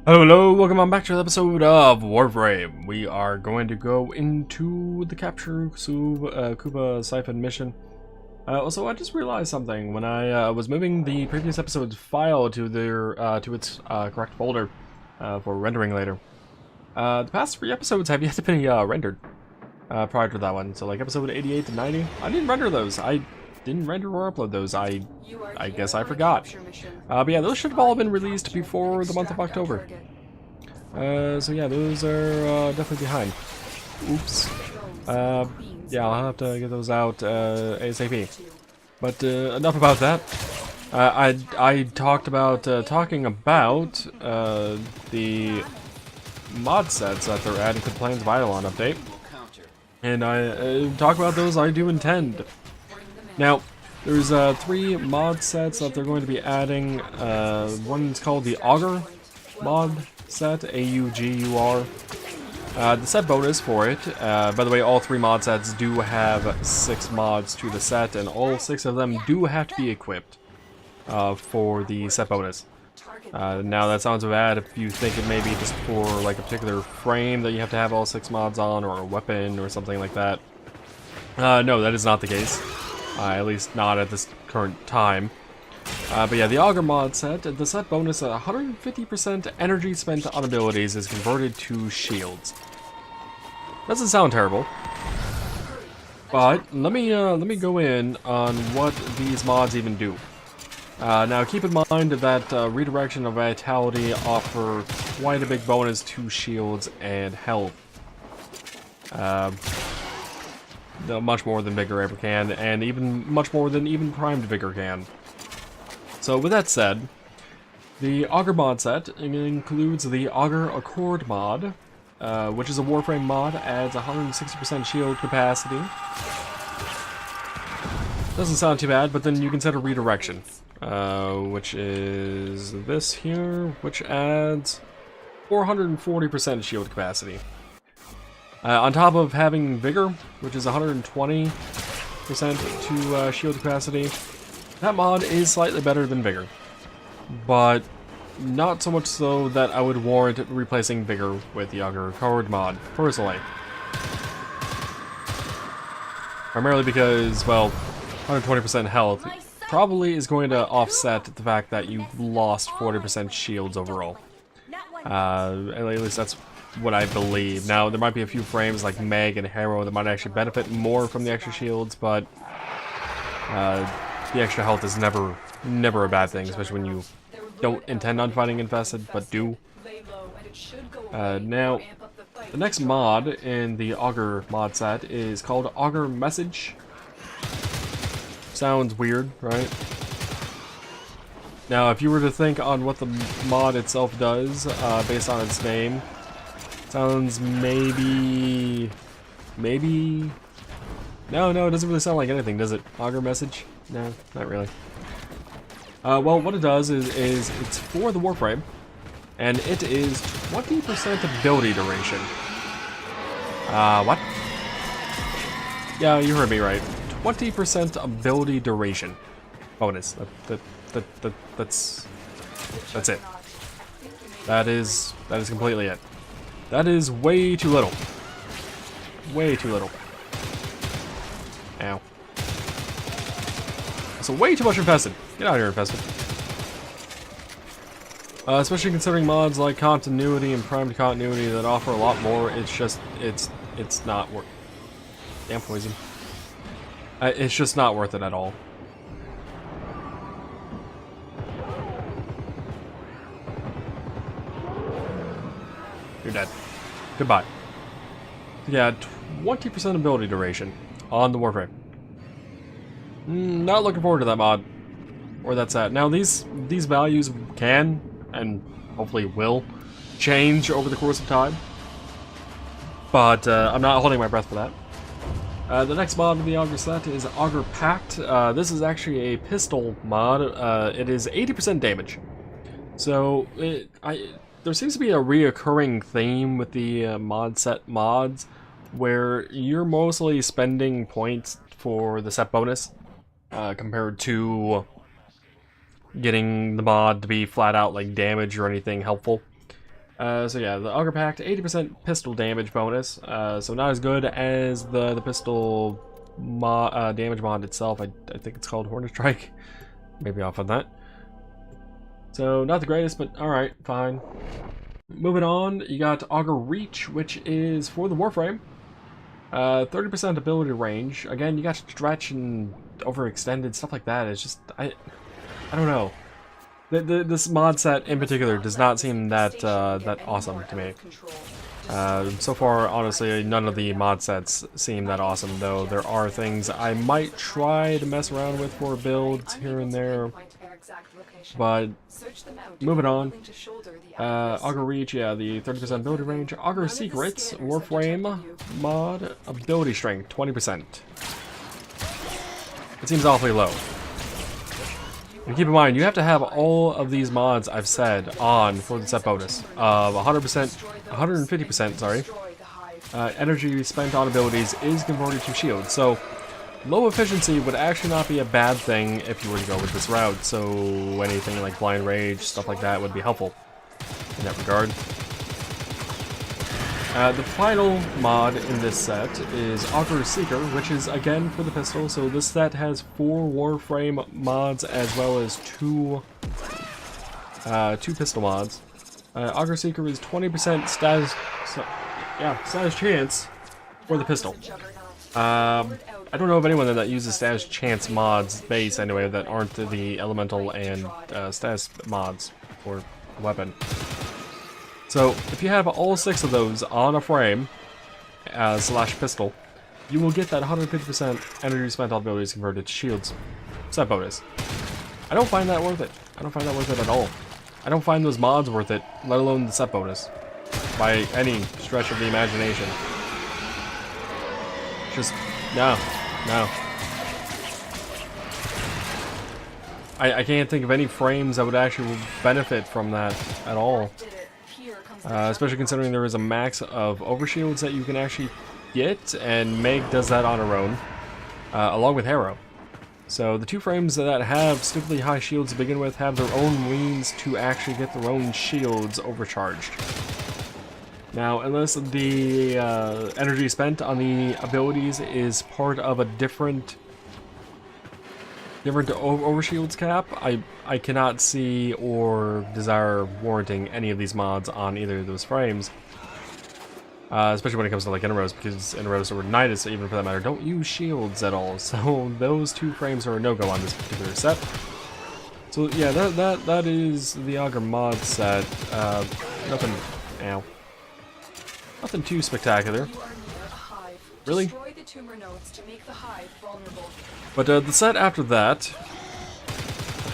Hello, welcome on back to the episode of Warframe. We are going to go into the capture Kuba Siphon mission. Also, I just realized something when I was moving the previous episode's file to its correct folder for rendering later. The past 3 episodes have yet to be rendered prior to that one. So, like episode 88 to 90, I didn't render those. I didn't render or upload those. I guess I forgot. But yeah, those should have all been released before the month of October. So yeah, those are definitely behind. Oops. Yeah, I'll have to get those out ASAP. But enough about that. I talked about talking about the mod sets that they're adding to the Plains of Eidolon update. And I talk about those I do intend. Now, there's 3 mod sets that they're going to be adding. One's called the Augur mod set, A-U-G-U-R. The set bonus for it, by the way, all 3 mod sets do have 6 mods to the set, and all 6 of them do have to be equipped for the set bonus. Now, that sounds bad if you think it may be just for like a particular frame that you have to have all 6 mods on, or a weapon, or something like that. No, that is not the case. At least not at this current time. But yeah, the Augur mod set, the set bonus, 150% energy spent on abilities is converted to shields. Doesn't sound terrible. But let me go in on what these mods even do. Now keep in mind that redirection of vitality offer quite a big bonus to shields and health. Much more than Vigor ever can, and even much more than even Primed Vigor can. So with that said, the Augur mod set includes the Augur Accord mod, which is a Warframe mod, adds 160% shield capacity. Doesn't sound too bad, but then you consider redirection, which is this here, which adds 440% shield capacity. On top of having Vigor, which is 120% to shield capacity, that mod is slightly better than Vigor. But not so much so that I would warrant replacing Vigor with the Augur Accord mod, personally. Primarily because, well, 120% health probably is going to offset the fact that you lost 40% shields overall. At least that's what I believe. Now, there might be a few frames like Meg and Harrow that might actually benefit more from the extra shields, but the extra health is never a bad thing, especially when you don't intend on fighting infested, but do. Now, the next mod in the Augur mod set is called Augur Message. Sounds weird, right? Now, if you were to think on what the mod itself does, based on its name, sounds maybe... No, it doesn't really sound like anything, does it? Augur Message? No, not really. Well, what it does is it's for the Warframe, and it is 20% ability duration. What? Yeah, you heard me right. 20% ability duration bonus. That's it. That is completely it. That is way too little. Way too little. Ow. So way too much infested. Get out of here, infested. Especially considering mods like Continuity and Primed Continuity that offer a lot more, it's not worth. Damn poison. It's just not worth it at all. You're dead. Goodbye. Yeah, 20% ability duration on the Warframe. Not looking forward to that mod. Or that set. Now these values can, and hopefully will, change over the course of time. But I'm not holding my breath for that. The next mod of the Augur set is Augur Pact. This is actually a pistol mod. It is 80% damage. So there seems to be a reoccurring theme with the mod set mods, where you're mostly spending points for the set bonus, compared to getting the mod to be flat out like damage or anything helpful. So yeah, the Auger Pact, 80% pistol damage bonus. So not as good as the pistol damage mod itself. I think it's called Hornet Strike. Maybe off on that. So not the greatest, but alright, fine. Moving on, you got Auger Reach, which is for the Warframe. 30% ability range. Again, you got stretch and overextended, stuff like that. It's just, I don't know. This mod set in particular does not seem that that awesome to me. So far, honestly, none of the mod sets seem that awesome, though there are things I might try to mess around with for builds here and there. But moving on, Auger Reach, yeah, the 30% ability range. Auger Secrets, Warframe mod, ability strength, 20%. It seems awfully low. And keep in mind, you have to have all of these mods I've said on for the set bonus of 150%, sorry. Energy spent on abilities is converted to shield, so low efficiency would actually not be a bad thing if you were to go with this route. So anything like Blind Rage, stuff like that would be helpful in that regard. The final mod in this set is Auger Seeker, which is again for the pistol. So this set has 4 Warframe mods as well as two pistol mods. Auger Seeker is 20% status chance for the pistol. I don't know of anyone that uses status chance mods base anyway that aren't the elemental and status mods for weapon. So if you have all 6 of those on a frame slash pistol, you will get that 150% energy spent on abilities converted to shields. Set bonus. I don't find that worth it. I don't find that worth it at all. I don't find those mods worth it, let alone the set bonus, by any stretch of the imagination. Just no. I can't think of any frames that would actually benefit from that at all. Especially considering there is a max of overshields that you can actually get, and Meg does that on her own, along with Harrow. So the 2 frames that have stupidly high shields to begin with have their own means to actually get their own shields overcharged. Now, unless the energy spent on the abilities is part of a different overshields cap, I cannot see or desire warranting any of these mods on either of those frames. Especially when it comes to like Inaros, because Inaros or Nidus, even for that matter, don't use shields at all. So those 2 frames are a no-go on this particular set. So yeah, that is the Auger mod set. Nothing too spectacular. Really? But the set after that,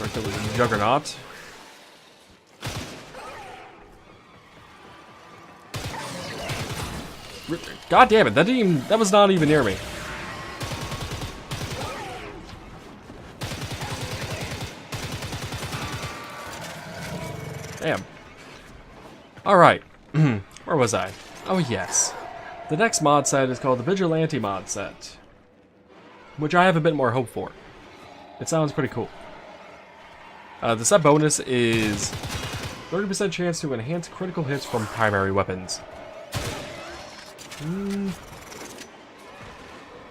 after the Juggernaut, God damn it! That was not even near me. Damn. All right. Where was I? Oh yes. The next mod set is called the Vigilante mod set, which I have a bit more hope for. It sounds pretty cool. The set bonus is 30% chance to enhance critical hits from primary weapons.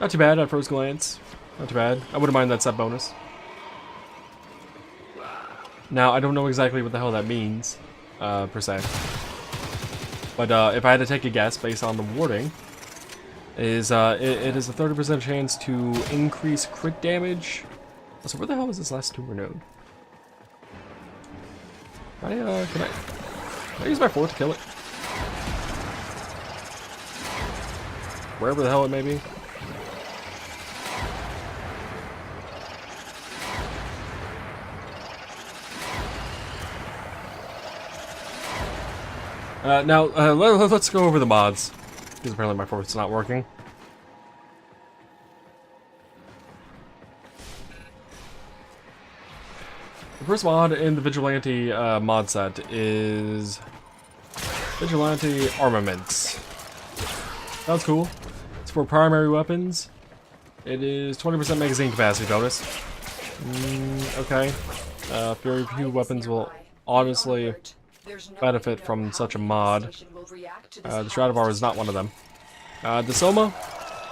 Not too bad at first glance. Not too bad. I wouldn't mind that set bonus. Now, I don't know exactly what the hell that means, per se. But if I had to take a guess based on the wording, it is a 30% chance to increase crit damage. So where the hell is this last tumor node? Can I use my 4th to kill it? Wherever the hell it may be. Now, let's go over the mods, because apparently my 4th's not working. The first mod in the Vigilante mod set is Vigilante Armaments. Sounds cool. It's for primary weapons. It is 20% magazine capacity bonus. Okay. Very few weapons will honestly benefit from such a mod. The Stradivar is not one of them. The Soma,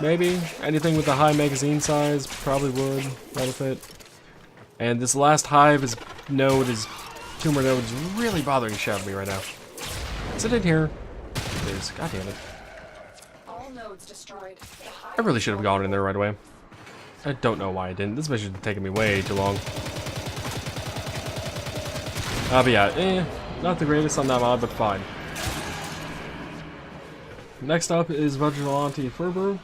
maybe. Anything with a high magazine size probably would benefit. And this last hive is tumor node is really bothering the shit out of me right now. Is it in here? It is. God damn it. All nodes destroyed. I really should have gone in there right away. I don't know why I didn't. This mission is taking me way too long. But yeah, not the greatest on that mod, but fine. Next up is Vigilante Fervor.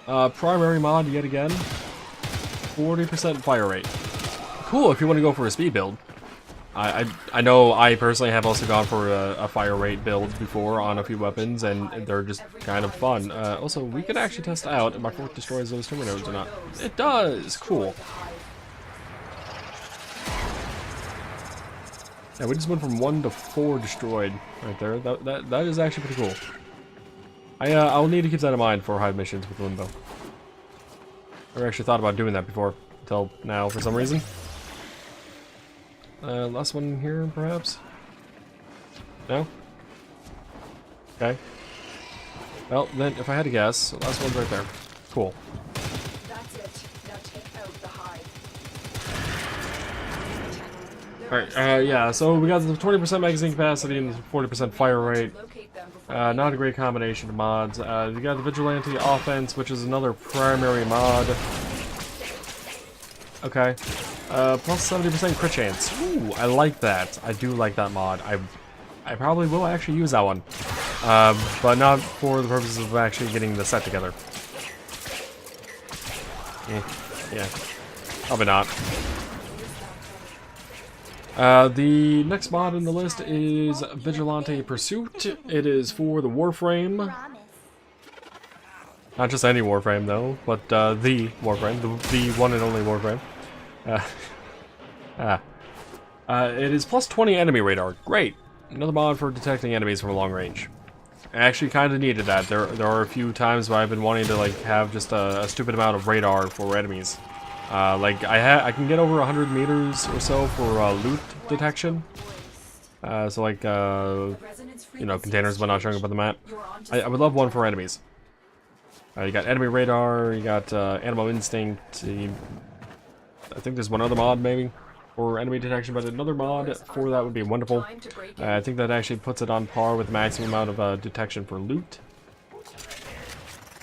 Primary mod yet again. 40% fire rate. Cool if you want to go for a speed build. I know I personally have also gone for a fire rate build before on a few weapons, and they're just kind of fun. Also, we could actually test out if my fort destroys those tumor nodes or not. It does! Cool. Yeah, we just went from 1 to 4 destroyed right there. That is actually pretty cool. I'll need to keep that in mind for hive missions with Limbo. I never actually thought about doing that before, until now for some reason. Last one here, perhaps? No? Okay. Well, then, if I had to guess, last one's right there. Cool. That's it. Now take out the hive. Alright, yeah, so we got the 20% magazine capacity and the 40% fire rate. Not a great combination of mods. You got the Vigilante Offense, which is another primary mod. Okay. Plus 70% crit chance. Ooh, I like that. I do like that mod. I probably will actually use that one. But not for the purposes of actually getting the set together. Yeah. Probably not. The next mod in the list is Vigilante Pursuit. It is for the Warframe. Not just any Warframe though, but the Warframe, the one and only Warframe. It is plus 20 enemy radar. Great. Another mod for detecting enemies from long range. I actually kind of needed that. There are a few times where I've been wanting to like have just a stupid amount of radar for enemies. Like I can get over 100 meters or so for loot detection. So like you know, containers but not showing up on the map. I would love one for enemies. You got enemy radar. You got animal instinct. I think there's one other mod maybe for enemy detection, but another mod for that would be wonderful. I think that actually puts it on par with the maximum amount of detection for loot.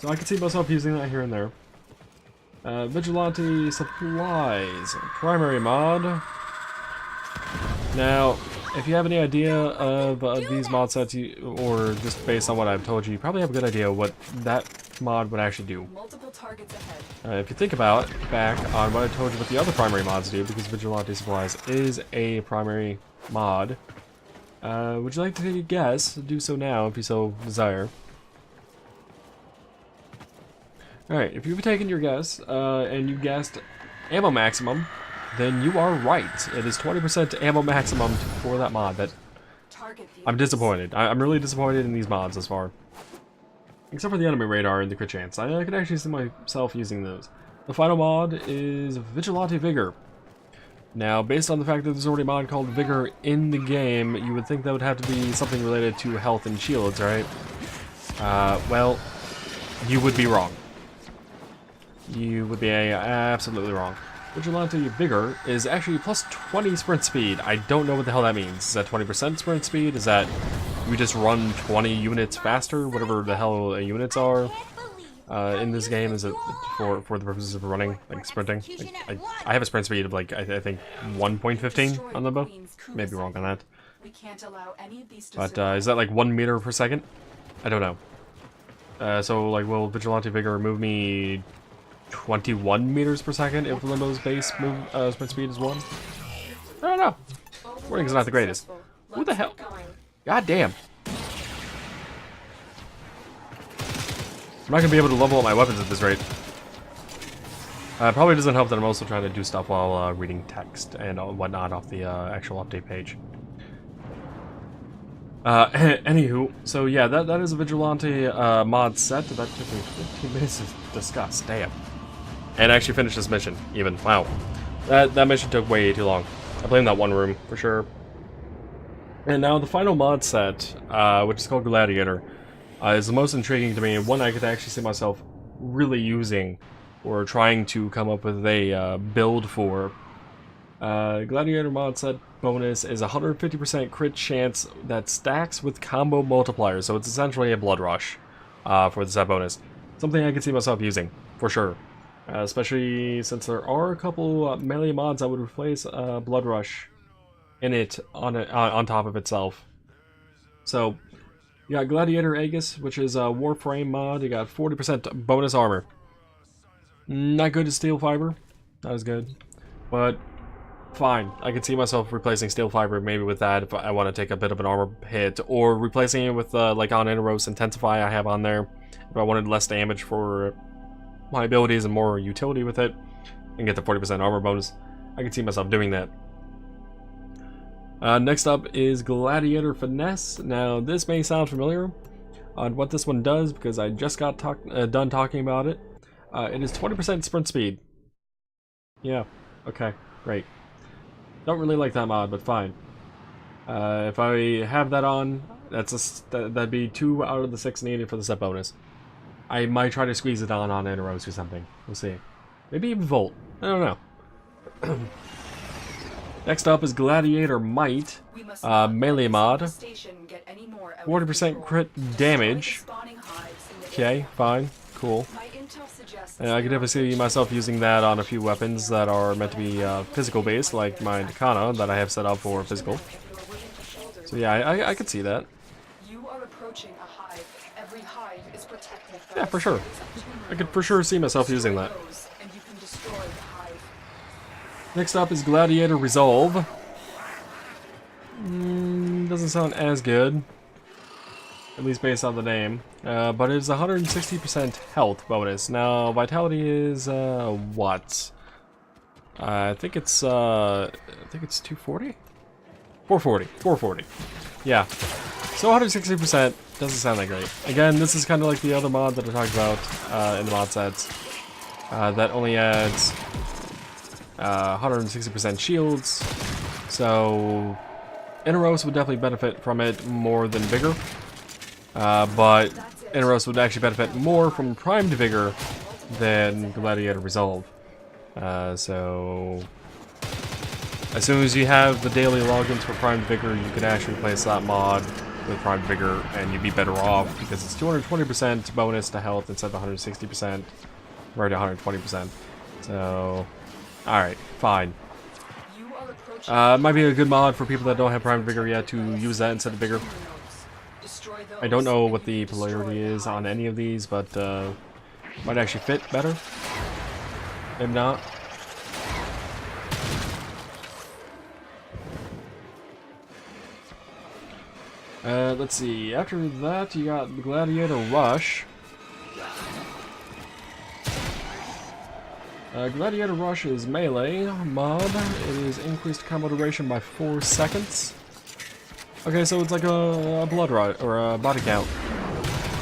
So I can see myself using that here and there. Vigilante Supplies, primary mod. Now, if you have any idea of these mod sets, or just based on what I've told you, you probably have a good idea what that mod would actually do. Multiple targets ahead. If you think about back on what I told you what the other primary mods do, because Vigilante Supplies is a primary mod, would you like to take a guess? Do so now if you so desire. Alright, if you've taken your guess, and you guessed ammo maximum, then you are right. It is 20% ammo maximum for that mod. I'm disappointed. I'm really disappointed in these mods thus far. Except for the enemy radar and the crit chance. I could actually see myself using those. The final mod is Vigilante Vigor. Now, based on the fact that there's already a mod called Vigor in the game, you would think that would have to be something related to health and shields, right? Well, you would be wrong. You would be absolutely wrong. Vigilante Vigor is actually plus 20 sprint speed. I don't know what the hell that means. Is that 20% sprint speed? Is that you just run 20 units faster? Whatever the hell units are in this game. Is it for the purposes of running, like sprinting? Like, I have a sprint speed of like, I think 1.15 on Limbo. Maybe wrong on that. But is that like 1 meter per second? I don't know. So like, will Vigilante Vigor move me 21 meters per second if Limbo's base sprint speed is 1? I don't know. Wording's not the greatest. Who the hell? God damn. I'm not gonna be able to level up my weapons at this rate. Probably doesn't help that I'm also trying to do stuff while reading text and whatnot off the actual update page. Anywho, so yeah, that is a Vigilante mod set. That took me 15 minutes to discuss. Damn. And actually finish this mission, even. Wow. That mission took way too long. I blame that one room, for sure. And now the final mod set, which is called Gladiator, is the most intriguing to me, and one I could actually see myself really using, or trying to come up with a build for. Gladiator mod set bonus is 150% crit chance that stacks with combo multipliers, so it's essentially a blood rush for the set bonus. Something I could see myself using, for sure. Especially since there are a couple melee mods that would replace blood rush in it on top of itself. So you got Gladiator Aegis, which is a Warframe mod. You got 40% bonus armor. Not good as steel fiber. Not as good, but fine. I could see myself replacing steel fiber maybe with that if I want to take a bit of an armor hit, or replacing it with like on Inaros Intensify I have on there if I wanted less damage for my abilities and more utility with it, and get the 40% armor bonus. I could see myself doing that. Next up is Gladiator Finesse. Now, this may sound familiar on what this one does because I just got done talking about it. It is 20% sprint speed. Yeah, okay, great. Don't really like that mod, but fine. If I have that on, that'd be 2 out of the 6 needed for the set bonus. I might try to squeeze it on Inaros or something. We'll see. Maybe even Volt. I don't know. Next up is Gladiator Might, melee mod. 40% crit damage. Okay, fine, cool. And I could definitely see myself using that on a few weapons that are meant to be physical based, like my Katana that I have set up for physical. So yeah, I could see that. Yeah, for sure. I could for sure see myself using that. Next up is Gladiator Resolve. Doesn't sound as good, at least based on the name. But it's 160% health bonus. Now, Vitality is what? I think it's 240? 440. Yeah. So 160% doesn't sound that great. Again, this is kind of like the other mod that I talked about in the mod sets. That only adds 160% shields, so Inaros would definitely benefit from it more than Vigor, but Inaros would actually benefit more from Primed Vigor than Gladiator Resolve. So as soon as you have the daily logins for Primed Vigor, you can actually replace that mod with Primed Vigor, and you'd be better off because it's 220% bonus to health instead of 160%, or to 120%. So alright, fine. Might be a good mod for people that don't have Primed Vigor yet to use that instead of Vigor. I don't know what the polarity is on any of these, but might actually fit better. If not. Let's see, after that you got Gladiator Rush. Gladiator Rush is melee mod. It is increased combo duration by 4 seconds. Okay, so it's like a blood rush or a body count.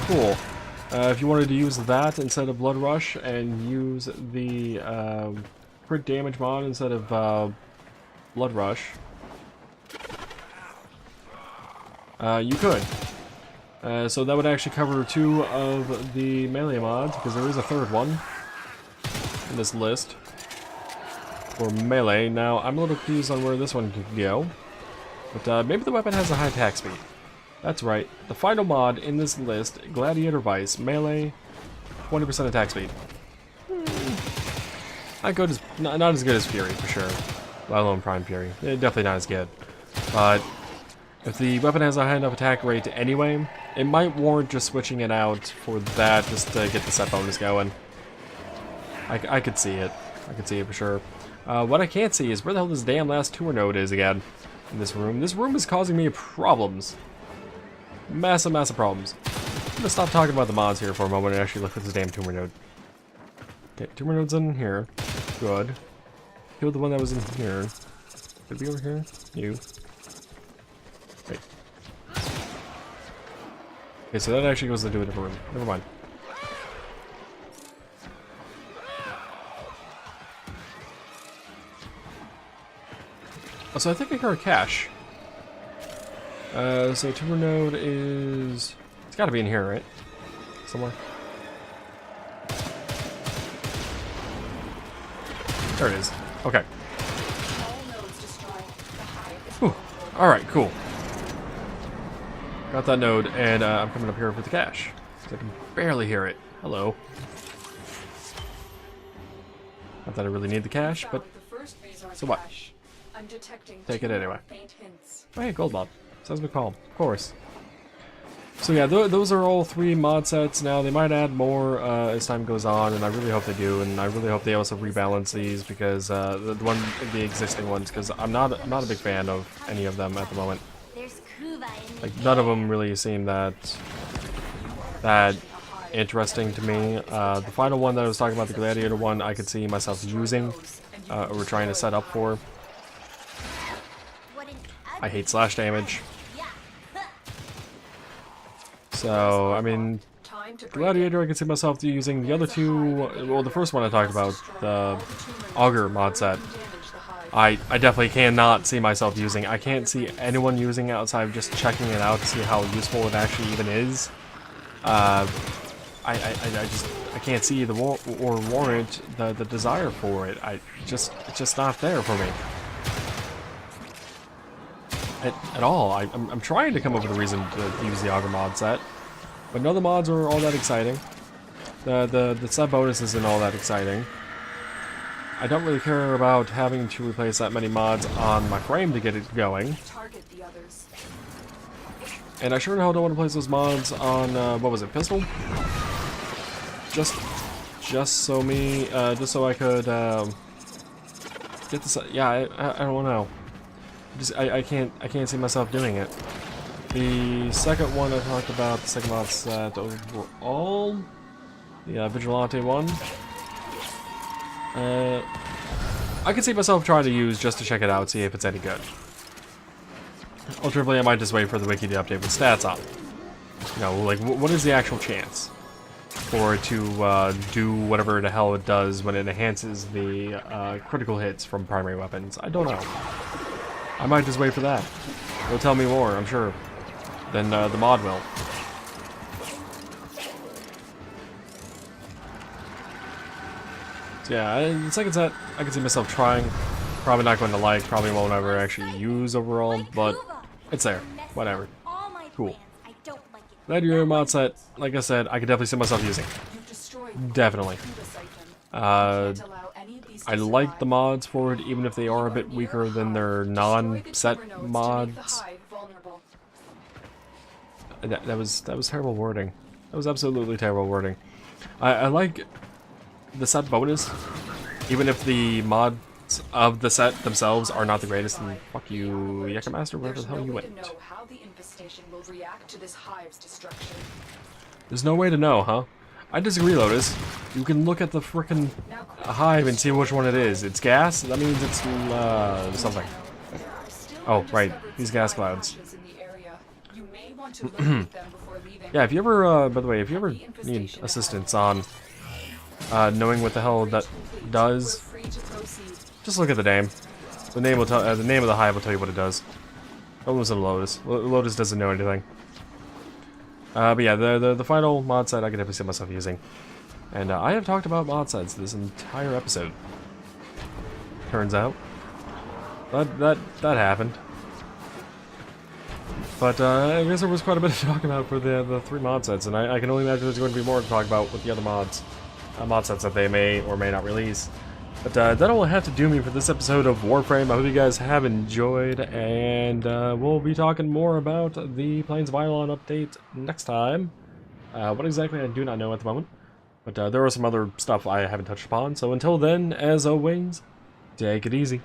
Cool. If you wanted to use that instead of blood rush and use the crit damage mod instead of blood rush, you could. So that would actually cover 2 of the melee mods because there is a third one in this list for melee. Now, I'm a little confused on where this one could go, but maybe the weapon has a high attack speed. That's right. The final mod in this list, Gladiator Vice, melee, 20% attack speed. Not as good as Fury, for sure. Let alone Prime Fury. Definitely not as good. But if the weapon has a high enough attack rate anyway, it might warrant just switching it out for that, just to get the set bonus going. I could see it. I could see it for sure. What I can't see is where the hell this damn last tour node is again in this room. This room is causing me problems. Massive, massive problems. I'm gonna stop talking about the mods here for a moment and actually look at this damn tumor node. Okay, tumor node's in here. Good. Killed the one that was in here. Could it be over here? You. Wait. Okay, so that actually goes into a different room. Never mind. Oh, so I think I heard a cache. So tumor node is... It's gotta be in here, right? Somewhere. There it is. Okay. Alright, cool. Got that node, and I'm coming up here for the cache. I can barely hear it. Hello. Not that I really need the cache, but... So what? Take it anyway. Oh, hey, gold mod. Sounds calm. Of course. So yeah, those are all 3 mod sets now. They might add more as time goes on, and I really hope they do. And I really hope they also rebalance these because the existing ones, because I'm not a big fan of any of them at the moment. Like none of them really seem that interesting to me. The final one that I was talking about, the Gladiator one, I could see myself using or trying to set up for. I hate slash damage. So, I mean, Gladiator I can see myself using. The other 2, well, the first one I talked about, the Augur mod set, I definitely cannot see myself using. I can't see anyone using it outside of just checking it out to see how useful it actually even is. I can't see the warrant the desire for it. It's just not there for me. At all. I'm trying to come up with a reason to use the Augur mod set, but none of the mods are all that exciting. The set bonus isn't all that exciting. I don't really care about having to replace that many mods on my frame to get it going. And I sure the hell don't want to place those mods on what was it, pistol? Just so I could get this. Yeah, I don't know. I can't see myself doing it. The second one I talked about, the second mod set overall, the Vigilante one, I can see myself trying to use just to check it out, see if it's any good. Alternatively, I might just wait for the wiki to update with stats on. You know, like what is the actual chance for it to do whatever the hell it does when it enhances the critical hits from primary weapons? I don't know. I might just wait for that. It'll tell me more, I'm sure, than the mod will. So yeah, the second set, I can see myself trying. Probably not going to like, probably won't ever actually use overall, but it's there. Whatever. Cool. Gladiator mod set, like I said, I could definitely see myself using. Definitely. I like the mods for it, even if they are a bit weaker than their non-set mods. That was terrible wording. That was absolutely terrible wording. I like the set bonus, even if the mods of the set themselves are not the greatest. And fuck you, Yakamaster, wherever the hell you went. There's no way to know, huh? I disagree, Lotus. You can look at the frickin' hive and see which one it is. It's gas? That means it's something. Oh, right. These gas clouds. Yeah, if you ever, by the way, if you ever need assistance on knowing what the hell that does, just look at the name. The name will tell. The name of the hive will tell you what it does. Don't listen to Lotus. Lotus doesn't know anything. But yeah, the final mod set I could definitely see myself using. And I have talked about mod sets this entire episode. Turns out. That happened. But I guess there was quite a bit to talk about for the 3 mod sets, and I can only imagine there's going to be more to talk about with the other mods. Mod sets that they may or may not release. But that'll have to do me for this episode of Warframe. I hope you guys have enjoyed, and we'll be talking more about the Plains of Eidolon update next time. What exactly I do not know at the moment, but there was some other stuff I haven't touched upon. So until then, as always, take it easy.